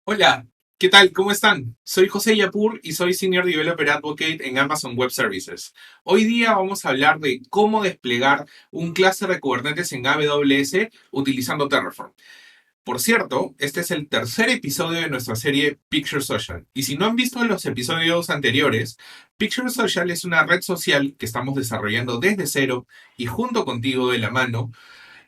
Hola, ¿qué tal? ¿Cómo están? Soy José Yapur y soy Senior Developer Advocate en Amazon Web Services. Hoy día vamos a hablar de cómo desplegar un clúster de Kubernetes en AWS utilizando Terraform. Por cierto, este es el tercer episodio de nuestra serie Picture Social. Y si no han visto los episodios anteriores, Picture Social es una red social que estamos desarrollando desde cero y junto contigo de la mano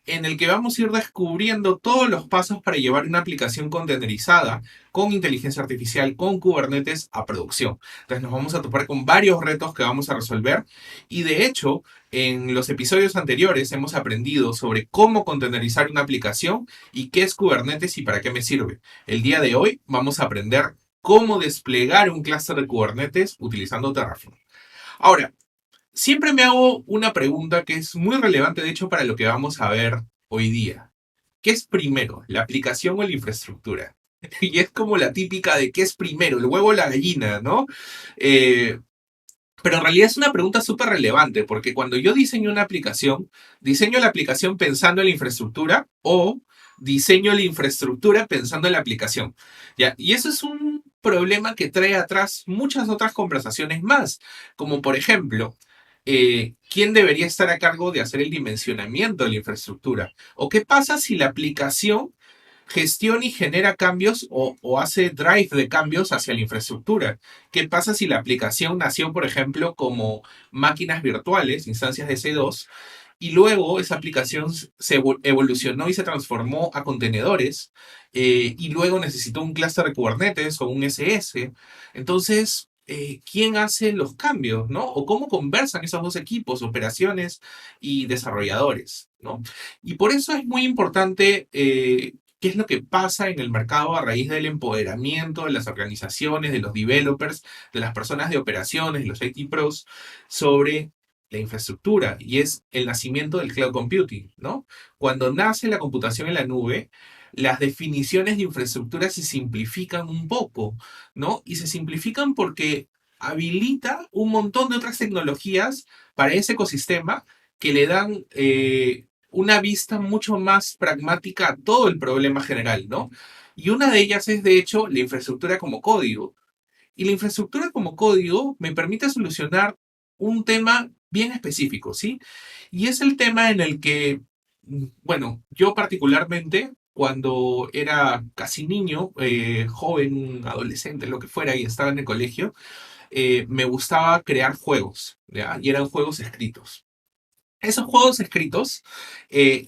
en el que vamos a ir descubriendo todos los pasos para llevar una aplicación contenerizada con inteligencia artificial, con Kubernetes a producción. Entonces nos vamos a topar con varios retos que vamos a resolver y de hecho en los episodios anteriores hemos aprendido sobre cómo contenerizar una aplicación y qué es Kubernetes y para qué me sirve. El día de hoy vamos a aprender cómo desplegar un clúster de Kubernetes utilizando Terraform. Ahora, siempre me hago una pregunta que es muy relevante, de hecho, para lo que vamos a ver hoy día. ¿Qué es primero, la aplicación o la infraestructura? Y es como la típica de qué es primero, el huevo o la gallina, ¿no? Eh, pero en realidad es una pregunta súper relevante, porque cuando yo diseño la aplicación pensando en la infraestructura o diseño la infraestructura pensando en la aplicación. ¿Ya? Y eso es un problema que trae atrás muchas otras conversaciones más, como por ejemplo, ¿quién debería estar a cargo de hacer el dimensionamiento de la infraestructura? ¿O qué pasa si la aplicación gestiona y genera cambios o hace drive de cambios hacia la infraestructura? ¿Qué pasa si la aplicación nació, por ejemplo, como máquinas virtuales, instancias de C2, y luego esa aplicación se evolucionó y se transformó a contenedores, y luego necesitó un clúster de Kubernetes o un SS? Entonces, ¿quién hace los cambios, no? ¿O cómo conversan esos dos equipos, operaciones y desarrolladores, no? Y por eso es muy importante qué es lo que pasa en el mercado a raíz del empoderamiento de las organizaciones, de los developers, de las personas de operaciones, de los IT pros, sobre la infraestructura, y es el nacimiento del cloud computing, ¿no? Cuando nace la computación en la nube, las definiciones de infraestructura se simplifican un poco, ¿no? Y se simplifican porque habilita un montón de otras tecnologías para ese ecosistema que le dan una vista mucho más pragmática a todo el problema general, ¿no? Y una de ellas es, de hecho, la infraestructura como código. Y la infraestructura como código me permite solucionar un tema bien específico, ¿sí? Y es el tema en el que, bueno, yo particularmente, cuando era casi niño, joven, adolescente, lo que fuera, y estaba en el colegio, me gustaba crear juegos, ¿ya? Y eran juegos escritos. Esos juegos escritos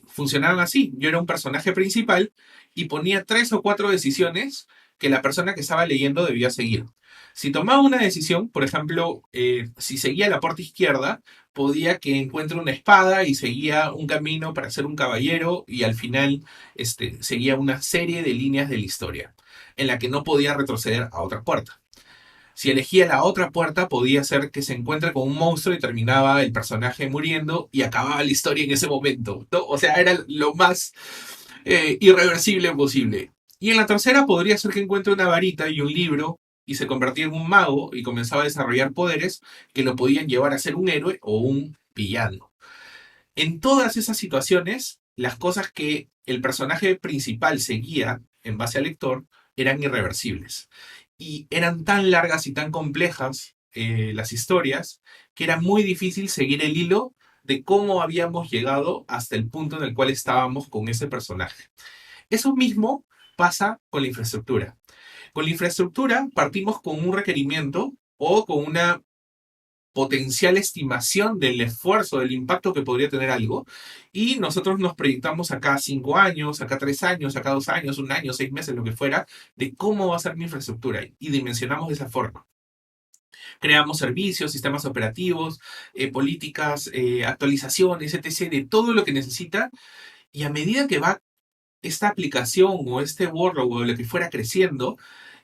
funcionaban así. Yo era un personaje principal y ponía tres o cuatro decisiones que la persona que estaba leyendo debía seguir. Si tomaba una decisión, por ejemplo, si seguía la puerta izquierda, podía que encuentre una espada y seguía un camino para ser un caballero y al final seguía una serie de líneas de la historia en la que no podía retroceder a otra puerta. Si elegía la otra puerta, podía ser que se encuentre con un monstruo y terminaba el personaje muriendo y acababa la historia en ese momento, ¿no? O sea, era lo más irreversible posible. Y en la tercera podría ser que encuentre una varita y un libro y se convertía en un mago y comenzaba a desarrollar poderes que lo podían llevar a ser un héroe o un villano. En todas esas situaciones, las cosas que el personaje principal seguía en base al lector eran irreversibles. Y eran tan largas y tan complejas las historias que era muy difícil seguir el hilo de cómo habíamos llegado hasta el punto en el cual estábamos con ese personaje. Eso mismo pasa con la infraestructura. Con la infraestructura partimos con un requerimiento o con una potencial estimación del esfuerzo, del impacto que podría tener algo, y nosotros nos proyectamos acá 5 años, acá 3 años, acá 2 años, un año, 6 meses, lo que fuera, de cómo va a ser mi infraestructura y dimensionamos de esa forma. Creamos servicios, sistemas operativos, políticas, actualizaciones, etc., de todo lo que necesita, y a medida que va esta aplicación o este workload o lo que fuera creciendo,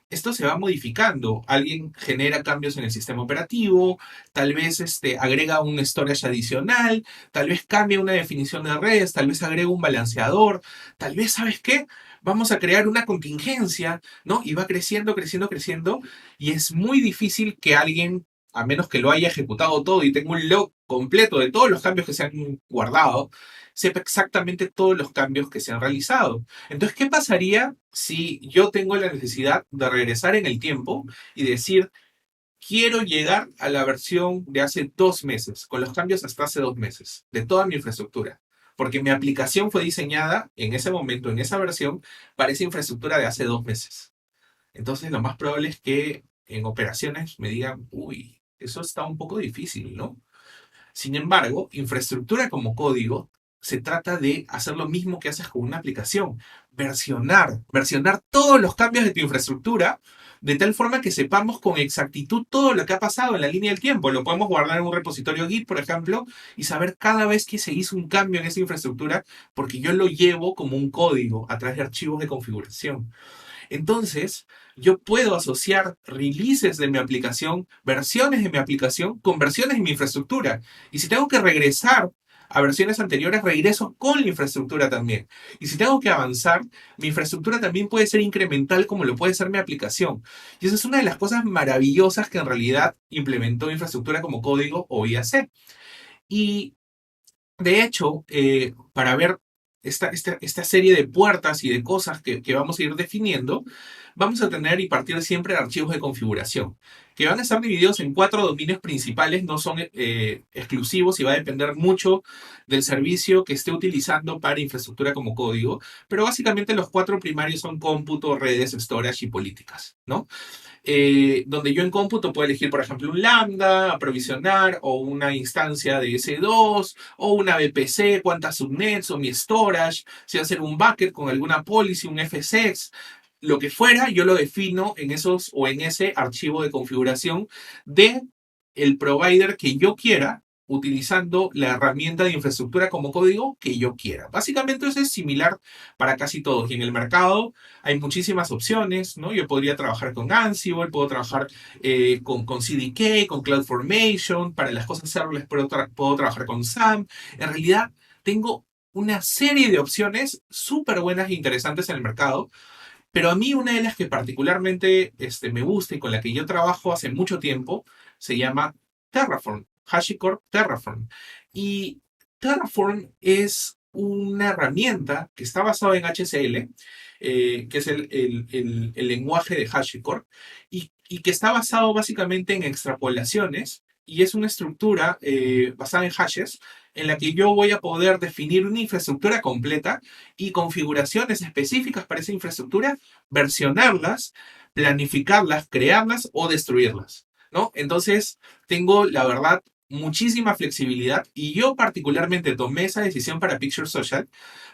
esto se va modificando. Alguien genera cambios en el sistema operativo, tal vez agrega un storage adicional, tal vez cambia una definición de redes, tal vez agrega un balanceador, tal vez, ¿sabes qué? Vamos a crear una contingencia, ¿no? Y va creciendo, creciendo, creciendo, y es muy difícil que alguien a menos que lo haya ejecutado todo y tenga un log completo de todos los cambios que se han guardado, sepa exactamente todos los cambios que se han realizado. Entonces, ¿qué pasaría si yo tengo la necesidad de regresar en el tiempo y decir, quiero llegar a la versión de hace 2 meses, con los cambios hasta hace 2 meses, de toda mi infraestructura? Porque mi aplicación fue diseñada en ese momento, en esa versión, para esa infraestructura de hace 2 meses. Entonces, lo más probable es que en operaciones me digan, uy, eso está un poco difícil, ¿no? Sin embargo, infraestructura como código se trata de hacer lo mismo que haces con una aplicación, versionar todos los cambios de tu infraestructura de tal forma que sepamos con exactitud todo lo que ha pasado en la línea del tiempo. Lo podemos guardar en un repositorio Git, por ejemplo, y saber cada vez que se hizo un cambio en esa infraestructura, porque yo lo llevo como un código a través de archivos de configuración. Entonces, yo puedo asociar releases de mi aplicación, versiones de mi aplicación, con versiones de mi infraestructura. Y si tengo que regresar a versiones anteriores, regreso con la infraestructura también. Y si tengo que avanzar, mi infraestructura también puede ser incremental como lo puede ser mi aplicación. Y esa es una de las cosas maravillosas que en realidad implementó infraestructura como código o IAC. Y de hecho, para ver esta serie de puertas y de cosas que vamos a ir definiendo, vamos a tener y partir siempre de archivos de configuración, que van a estar divididos en 4 dominios principales, no son exclusivos y va a depender mucho del servicio que esté utilizando para infraestructura como código, pero básicamente los 4 primarios son cómputo, redes, storage y políticas, ¿no? Donde yo en cómputo puedo elegir, por ejemplo, un lambda, aprovisionar, o una instancia de S2, o una VPC, cuántas subnets, o mi storage, si hacer un bucket con alguna policy, un FSX, lo que fuera, yo lo defino en esos o en ese archivo de configuración de el provider que yo quiera, utilizando la herramienta de infraestructura como código que yo quiera. Básicamente eso es similar para casi todos. Y en el mercado hay muchísimas opciones, ¿no? Yo podría trabajar con Ansible, puedo trabajar con CDK, con CloudFormation, para las cosas serverless puedo trabajar con SAM. En realidad, tengo una serie de opciones súper buenas e interesantes en el mercado, pero a mí una de las que particularmente me gusta y con la que yo trabajo hace mucho tiempo se llama Terraform, HashiCorp Terraform. Y Terraform es una herramienta que está basada en HCL, que es el lenguaje de HashiCorp, y que está basado básicamente en extrapolaciones, y es una estructura basada en hashes en la que yo voy a poder definir una infraestructura completa y configuraciones específicas para esa infraestructura, versionarlas, planificarlas, crearlas o destruirlas, ¿no? Entonces, tengo, la verdad, muchísima flexibilidad y yo particularmente tomé esa decisión para Picture Social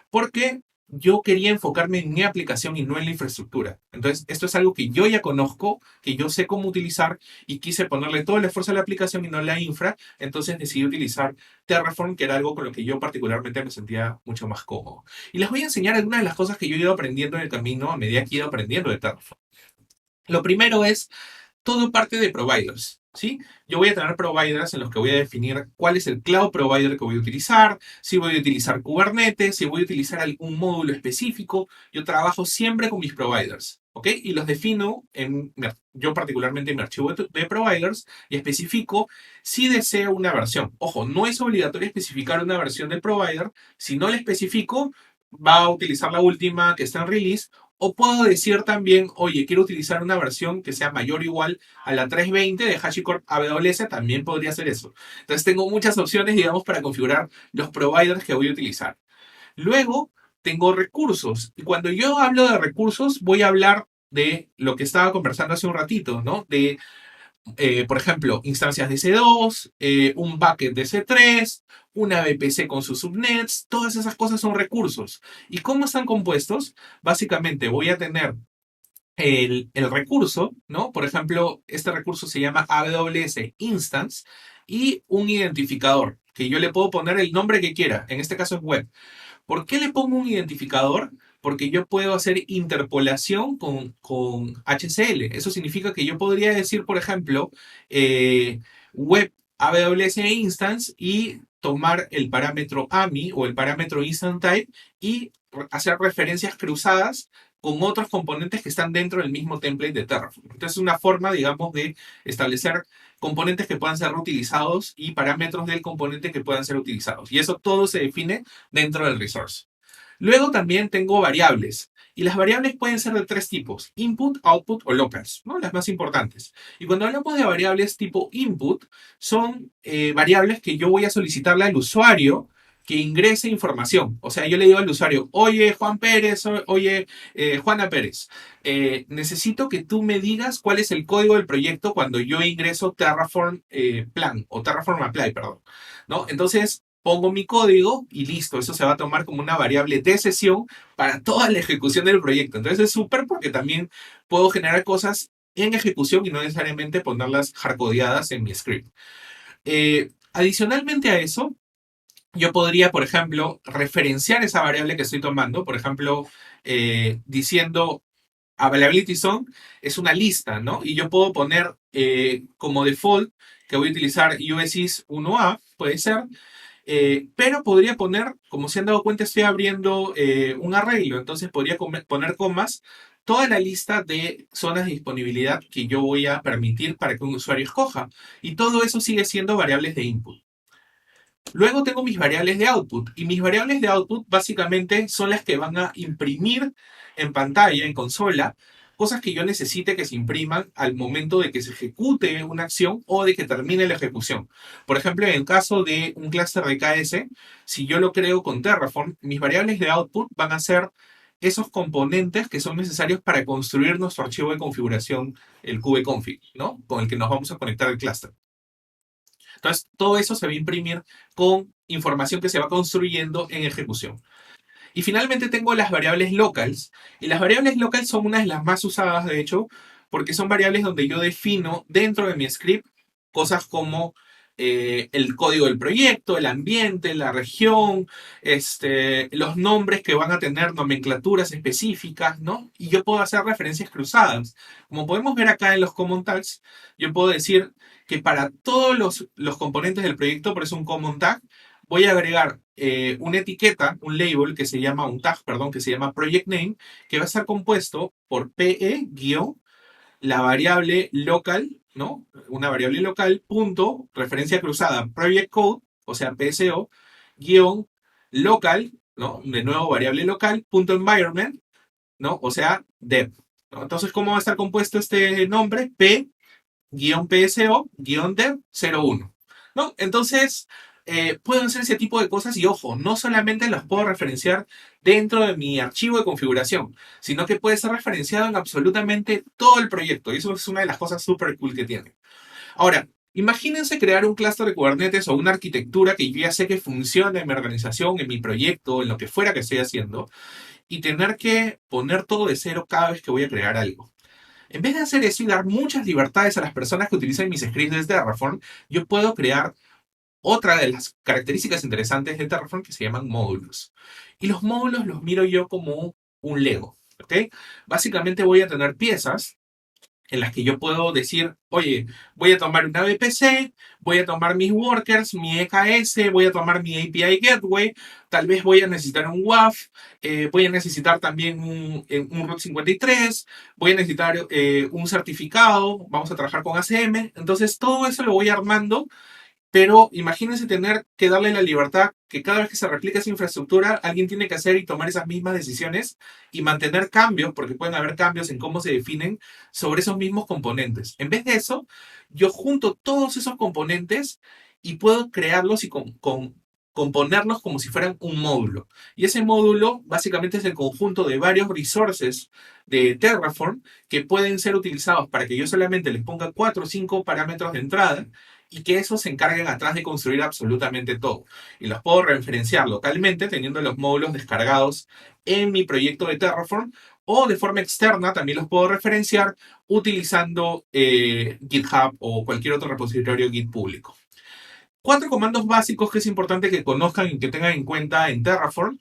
porque yo quería enfocarme en mi aplicación y no en la infraestructura. Entonces, esto es algo que yo ya conozco, que yo sé cómo utilizar y quise ponerle todo el esfuerzo a la aplicación y no a la infra. Entonces decidí utilizar Terraform, que era algo con lo que yo particularmente me sentía mucho más cómodo. Y les voy a enseñar algunas de las cosas que yo he ido aprendiendo en el camino a medida que he ido aprendiendo de Terraform. Lo primero es todo parte de providers, ¿sí? Yo voy a tener providers en los que voy a definir cuál es el cloud provider que voy a utilizar, si voy a utilizar Kubernetes, si voy a utilizar algún módulo específico. Yo trabajo siempre con mis providers, ¿ok? Y los defino yo particularmente en mi archivo de providers y especifico si deseo una versión. Ojo, no es obligatorio especificar una versión del provider. Si no le especifico, va a utilizar la última que está en release. O puedo decir también, oye, quiero utilizar una versión que sea mayor o igual a la 320 de HashiCorp AWS, también podría hacer eso. Entonces tengo muchas opciones, digamos, para configurar los providers que voy a utilizar. Luego, tengo recursos. Y cuando yo hablo de recursos, voy a hablar de lo que estaba conversando hace un ratito, ¿no? De por ejemplo, instancias de C2, un bucket de C3, una VPC con sus subnets, todas esas cosas son recursos. ¿Y cómo están compuestos? Básicamente voy a tener el recurso, ¿no? Por ejemplo, este recurso se llama AWS Instance y un identificador, que yo le puedo poner el nombre que quiera, en este caso es web. ¿Por qué le pongo un identificador? Porque yo puedo hacer interpolación con HCL. Eso significa que yo podría decir, por ejemplo, web AWS Instance y tomar el parámetro AMI o el parámetro Instant Type y hacer referencias cruzadas con otros componentes que están dentro del mismo template de Terraform. Entonces es una forma, digamos, de establecer componentes que puedan ser reutilizados y parámetros del componente que puedan ser utilizados. Y eso todo se define dentro del resource. Luego también tengo variables. Y las variables pueden ser de tres tipos: input, output o locals, ¿no? Las más importantes. Y cuando hablamos de variables tipo input, son variables que yo voy a solicitarle al usuario que ingrese información. O sea, yo le digo al usuario: oye, Juan Pérez, oye, Juana Pérez, necesito que tú me digas cuál es el código del proyecto cuando yo ingreso Terraform Plan o Terraform Apply, perdón, ¿no? Entonces, pongo mi código y listo, eso se va a tomar como una variable de sesión para toda la ejecución del proyecto. Entonces es súper porque también puedo generar cosas en ejecución y no necesariamente ponerlas hardcodeadas en mi script. Adicionalmente a eso, yo podría, por ejemplo, referenciar esa variable que estoy tomando, por ejemplo, diciendo availability zone es una lista, ¿no? Y yo puedo poner como default que voy a utilizar USIS 1A, puede ser, pero podría poner, como se han dado cuenta, estoy abriendo un arreglo, entonces podría poner comas toda la lista de zonas de disponibilidad que yo voy a permitir para que un usuario escoja. Y todo eso sigue siendo variables de input. Luego tengo mis variables de output. Y mis variables de output básicamente son las que van a imprimir en pantalla, en consola, cosas que yo necesite que se impriman al momento de que se ejecute una acción o de que termine la ejecución. Por ejemplo, en el caso de un clúster de KS, si yo lo creo con Terraform, mis variables de output van a ser esos componentes que son necesarios para construir nuestro archivo de configuración, el kubeconfig, ¿no? Con el que nos vamos a conectar al clúster. Entonces, todo eso se va a imprimir con información que se va construyendo en ejecución. Y finalmente tengo las variables locals. Y las variables locals son una de las más usadas, de hecho, porque son variables donde yo defino dentro de mi script cosas como el código del proyecto, el ambiente, la región, los nombres que van a tener nomenclaturas específicas, ¿no? Y yo puedo hacer referencias cruzadas. Como podemos ver acá en los common tags, yo puedo decir que para todos los componentes del proyecto, por eso un common tag, voy a agregar una etiqueta, un label que se llama, un tag, perdón, que se llama project name, que va a estar compuesto por PE- la variable local, ¿no? Una variable local, punto, referencia cruzada, project code, o sea, PSO, guión local, ¿no? De nuevo, variable local, punto environment, ¿no? O sea, dev, ¿no? Entonces, ¿cómo va a estar compuesto este nombre? P-PSO-dev01, ¿no? Entonces, puedo hacer ese tipo de cosas y ojo, no solamente las puedo referenciar dentro de mi archivo de configuración, sino que puede ser referenciado en absolutamente todo el proyecto. Y eso es una de las cosas súper cool que tiene. Ahora, imagínense crear un clúster de Kubernetes o una arquitectura que yo ya sé que funciona en mi organización, en mi proyecto, en lo que fuera que estoy haciendo, y tener que poner todo de cero cada vez que voy a crear algo. En vez de hacer eso y dar muchas libertades a las personas que utilizan mis scripts de Terraform, yo puedo crear otra de las características interesantes de Terraform que se llaman módulos. Y los módulos los miro yo como un Lego, ¿ok? Básicamente voy a tener piezas en las que yo puedo decir, oye, voy a tomar una VPC, voy a tomar mis workers, mi EKS, voy a tomar mi API Gateway, tal vez voy a necesitar un WAF, voy a necesitar también un Route 53, voy a necesitar un certificado, vamos a trabajar con ACM. Entonces, todo eso lo voy armando, pero imagínense tener que darle la libertad que cada vez que se replica esa infraestructura, alguien tiene que hacer y tomar esas mismas decisiones y mantener cambios, porque pueden haber cambios en cómo se definen sobre esos mismos componentes. En vez de eso, yo junto todos esos componentes y puedo crearlos y componerlos como si fueran un módulo. Y ese módulo básicamente es el conjunto de varios resources de Terraform que pueden ser utilizados para que yo solamente les ponga 4 o 5 parámetros de entrada y que esos se encarguen atrás de construir absolutamente todo. Y los puedo referenciar localmente teniendo los módulos descargados en mi proyecto de Terraform o de forma externa también los puedo referenciar utilizando GitHub o cualquier otro repositorio Git público. 4 comandos básicos que es importante que conozcan y que tengan en cuenta en Terraform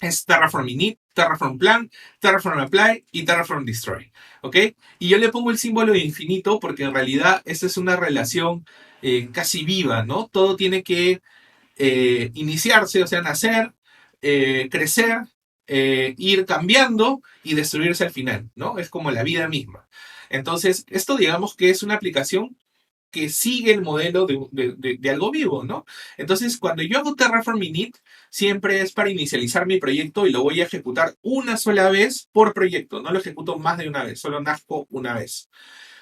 es Terraform init, Terraform plan, Terraform apply y Terraform destroy, ¿ok? Y yo le pongo el símbolo de infinito porque en realidad esa es una relación casi viva, ¿no? Todo tiene que iniciarse, o sea, nacer, crecer ir cambiando y destruirse al final, ¿no? Es como la vida misma. Entonces, esto digamos que es una aplicación que sigue el modelo de algo vivo, ¿no? Entonces, cuando yo hago Terraform Init, siempre es para inicializar mi proyecto y lo voy a ejecutar una sola vez por proyecto, no lo ejecuto más de una vez, solo nazco una vez.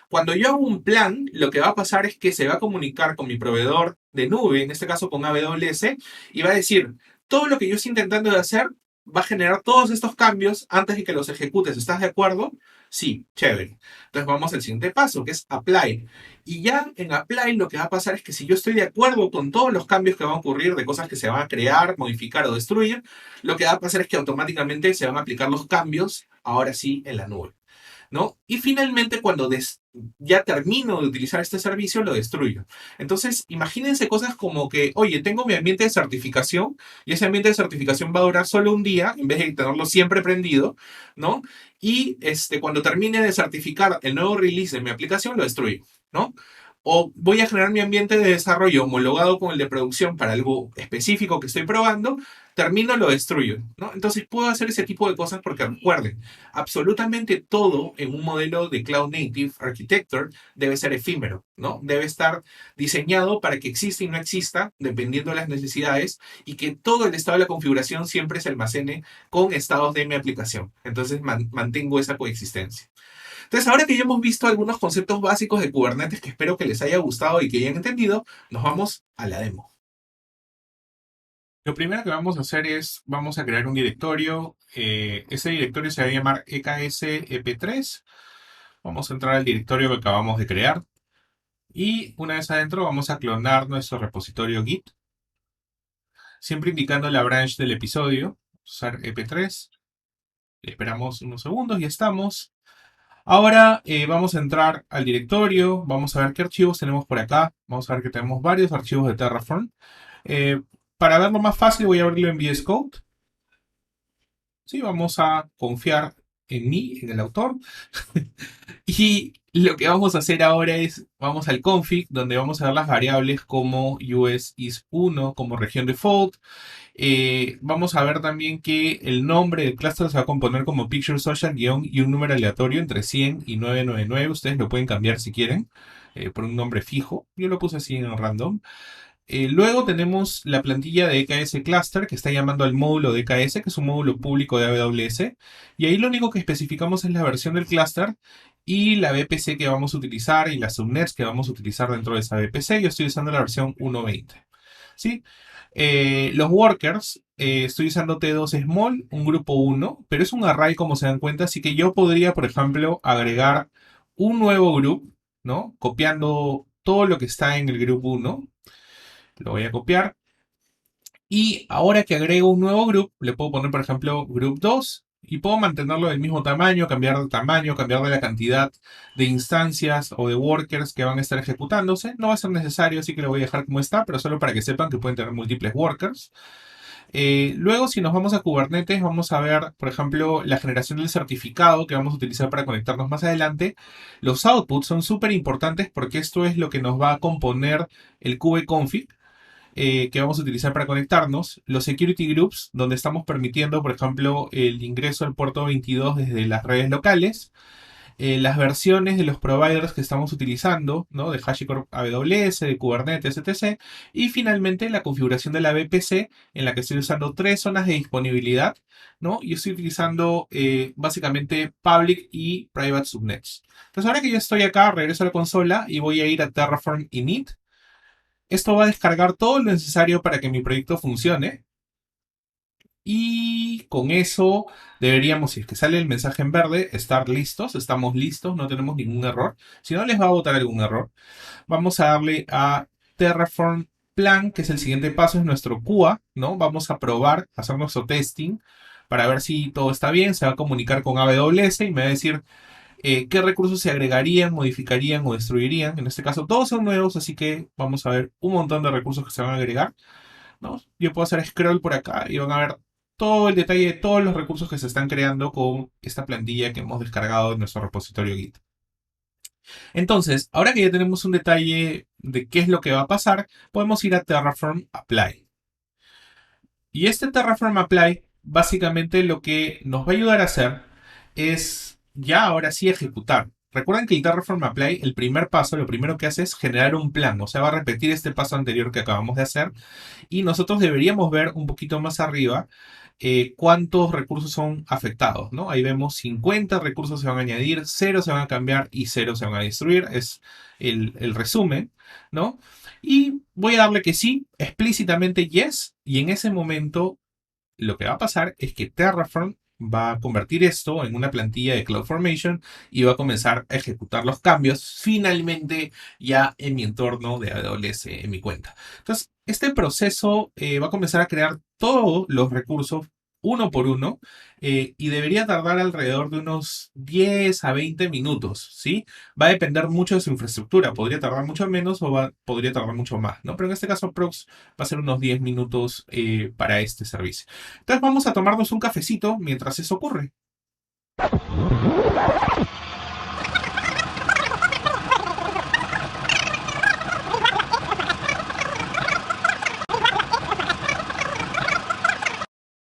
Cuando yo hago un plan, lo que va a pasar es que se va a comunicar con mi proveedor de nube, en este caso con AWS, y va a decir, todo lo que yo estoy intentando de hacer va a generar todos estos cambios antes de que los ejecutes. ¿Estás de acuerdo? Sí, chévere. Entonces vamos al siguiente paso, que es apply. Y ya en apply lo que va a pasar es que si yo estoy de acuerdo con todos los cambios que van a ocurrir, de cosas que se van a crear, modificar o destruir, lo que va a pasar es que automáticamente se van a aplicar los cambios, ahora sí, en la nube. ¿No? Y finalmente, cuando ya termino de utilizar este servicio, lo destruyo. Entonces, imagínense cosas como que, oye, tengo mi ambiente de certificación y ese ambiente de certificación va a durar solo un día en vez de tenerlo siempre prendido, ¿no? Y cuando termine de certificar el nuevo release de mi aplicación, lo destruyo, ¿no? O voy a generar mi ambiente de desarrollo homologado con el de producción para algo específico que estoy probando, termino, lo destruyo, ¿no? Entonces puedo hacer ese tipo de cosas porque recuerden, absolutamente todo en un modelo de Cloud Native Architecture debe ser efímero, ¿no? Debe estar diseñado para que exista y no exista, dependiendo de las necesidades, y que todo el estado de la configuración siempre se almacene con estados de mi aplicación. Entonces mantengo esa coexistencia. Entonces, ahora que ya hemos visto algunos conceptos básicos de Kubernetes que espero que les haya gustado y que hayan entendido, nos vamos a la demo. Lo primero que vamos a hacer es, vamos a crear un directorio. Ese directorio se va a llamar EKS EP3. Vamos a entrar al directorio que acabamos de crear. Y una vez adentro vamos a clonar nuestro repositorio Git. Siempre indicando la branch del episodio. Usar EP3. Esperamos unos segundos y estamos. Ahora vamos a entrar al directorio, vamos a ver qué archivos tenemos por acá. Vamos a ver que tenemos varios archivos de Terraform. Eh, para verlo más fácil voy a abrirlo en VS Code. Sí, vamos a confiar en mí, en el autor. Y lo que vamos a hacer ahora es, vamos al config, donde vamos a ver las variables como US is 1, como región default. Vamos a ver también que el nombre del clúster se va a componer como Picture Social guión y un número aleatorio entre 100 y 999. Ustedes lo pueden cambiar si quieren por un nombre fijo. Yo lo puse así en random. Luego tenemos la plantilla de EKS Cluster que está llamando al módulo de EKS, que es un módulo público de AWS. Y ahí lo único que especificamos es la versión del cluster y la VPC que vamos a utilizar y las subnets que vamos a utilizar dentro de esa VPC. Yo estoy usando la versión 1.20. ¿Sí? Los workers, estoy usando T2 Small, un grupo 1, pero es un array como se dan cuenta, así que yo podría, por ejemplo, agregar un nuevo group, ¿no? Copiando todo lo que está en el group 1. Lo voy a copiar. Y ahora que agrego un nuevo group, le puedo poner, por ejemplo, group 2 y puedo mantenerlo del mismo tamaño, cambiar de tamaño, cambiar de la cantidad de instancias o de workers que van a estar ejecutándose. No va a ser necesario, así que lo voy a dejar como está, pero solo para que sepan que pueden tener múltiples workers. Luego, si nos vamos a Kubernetes, vamos a ver, por ejemplo, la generación del certificado que vamos a utilizar para conectarnos más adelante. Los outputs son súper importantes porque esto es lo que nos va a componer el kubeconfig que vamos a utilizar para conectarnos, los security groups, donde estamos permitiendo, por ejemplo, el ingreso al puerto 22 desde las redes locales, las versiones de los providers que estamos utilizando, ¿no? De HashiCorp AWS, de Kubernetes, etc. Y finalmente la configuración de la VPC, en la que estoy usando 3 zonas de disponibilidad, ¿no? Y estoy utilizando básicamente public y private subnets. Entonces ahora que ya estoy acá, regreso a la consola y voy a ir a Terraform Init. Esto va a descargar todo lo necesario para que mi proyecto funcione. Y con eso deberíamos, si es que sale el mensaje en verde, estar listos. Estamos listos, no tenemos ningún error. Si no, les va a botar algún error. Vamos a darle a Terraform Plan, que es el siguiente paso, es nuestro QA, ¿no? Vamos a probar, hacer nuestro testing para ver si todo está bien. Se va a comunicar con AWS y me va a decir qué recursos se agregarían, modificarían o destruirían. En este caso todos son nuevos, así que vamos a ver un montón de recursos que se van a agregar, ¿no? Yo puedo hacer scroll por acá y van a ver todo el detalle de todos los recursos que se están creando con esta plantilla que hemos descargado de nuestro repositorio Git. Entonces, ahora que ya tenemos un detalle de qué es lo que va a pasar, podemos ir a Terraform Apply. Y este Terraform Apply básicamente lo que nos va a ayudar a hacer es ya ahora sí ejecutar. Recuerden que el Terraform Apply, el primer paso, lo primero que hace es generar un plan, o sea, va a repetir este paso anterior que acabamos de hacer y nosotros deberíamos ver un poquito más arriba cuántos recursos son afectados, ¿no? Ahí vemos 50 recursos se van a añadir, 0 se van a cambiar y 0 se van a destruir, es el resumen, ¿no? Y voy a darle que sí, explícitamente yes, y en ese momento lo que va a pasar es que Terraform va a convertir esto en una plantilla de CloudFormation y va a comenzar a ejecutar los cambios finalmente ya en mi entorno de AWS, en mi cuenta. Entonces, este proceso va a comenzar a crear todos los recursos uno por uno y debería tardar alrededor de unos 10 a 20 minutos, ¿sí? Va a depender mucho de su infraestructura, podría tardar mucho menos o podría tardar mucho más, ¿no? Pero en este caso, Prox va a ser unos 10 minutos para este servicio. Entonces vamos a tomarnos un cafecito mientras eso ocurre.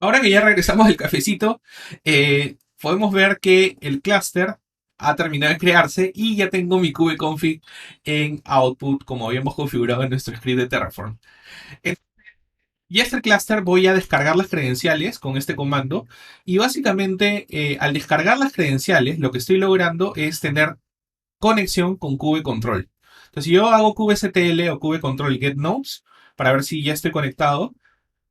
Ahora que ya regresamos del cafecito, podemos ver que el clúster ha terminado de crearse y ya tengo mi kubeconfig en output como habíamos configurado en nuestro script de Terraform. Y este clúster voy a descargar las credenciales con este comando y básicamente al descargar las credenciales lo que estoy logrando es tener conexión con kubecontrol. Entonces si yo hago kubectl o kubecontrol get nodes para ver si ya estoy conectado,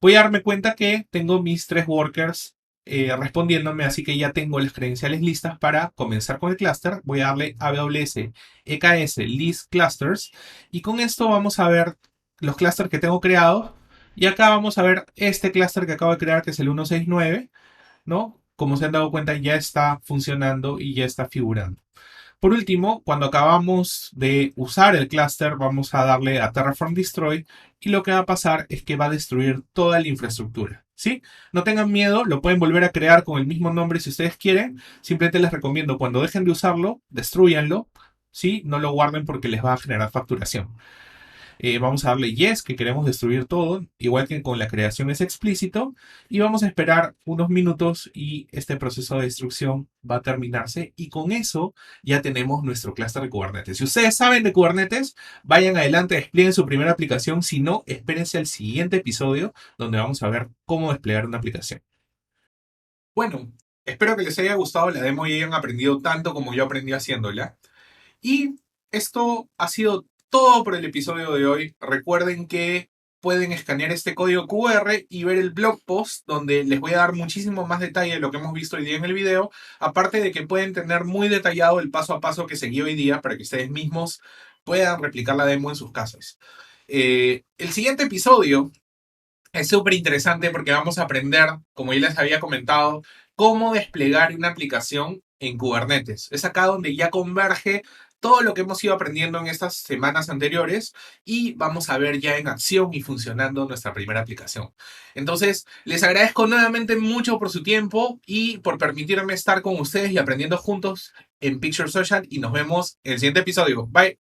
voy a darme cuenta que tengo mis tres workers respondiéndome, así que ya tengo las credenciales listas para comenzar con el clúster. Voy a darle AWS EKS list clusters y con esto vamos a ver los clusters que tengo creados. Y acá vamos a ver este clúster que acabo de crear, que es el 169, ¿no? Como se han dado cuenta, ya está funcionando y ya está figurando. Por último, cuando acabamos de usar el clúster, vamos a darle a Terraform Destroy y lo que va a pasar es que va a destruir toda la infraestructura. ¿Sí? No tengan miedo, lo pueden volver a crear con el mismo nombre si ustedes quieren. Simplemente les recomiendo cuando dejen de usarlo, destruyanlo. ¿Sí? No lo guarden porque les va a generar facturación. Vamos a darle yes, que queremos destruir todo, igual que con la creación es explícito, y vamos a esperar unos minutos y este proceso de destrucción va a terminarse y con eso ya tenemos nuestro clúster de Kubernetes. Si ustedes saben de Kubernetes, vayan adelante, desplieguen su primera aplicación, si no, espérense al siguiente episodio donde vamos a ver cómo desplegar una aplicación. Bueno, espero que les haya gustado la demo y hayan aprendido tanto como yo aprendí haciéndola. Y esto ha sido todo por el episodio de hoy. Recuerden que pueden escanear este código QR y ver el blog post donde les voy a dar muchísimo más detalle de lo que hemos visto hoy día en el video. Aparte de que pueden tener muy detallado el paso a paso que seguí hoy día para que ustedes mismos puedan replicar la demo en sus casas. El siguiente episodio es súper interesante porque vamos a aprender, como ya les había comentado, cómo desplegar una aplicación en Kubernetes. Es acá donde ya converge todo lo que hemos ido aprendiendo en estas semanas anteriores y vamos a ver ya en acción y funcionando nuestra primera aplicación. Entonces, les agradezco nuevamente mucho por su tiempo y por permitirme estar con ustedes y aprendiendo juntos en Picture Social y nos vemos en el siguiente episodio. Bye.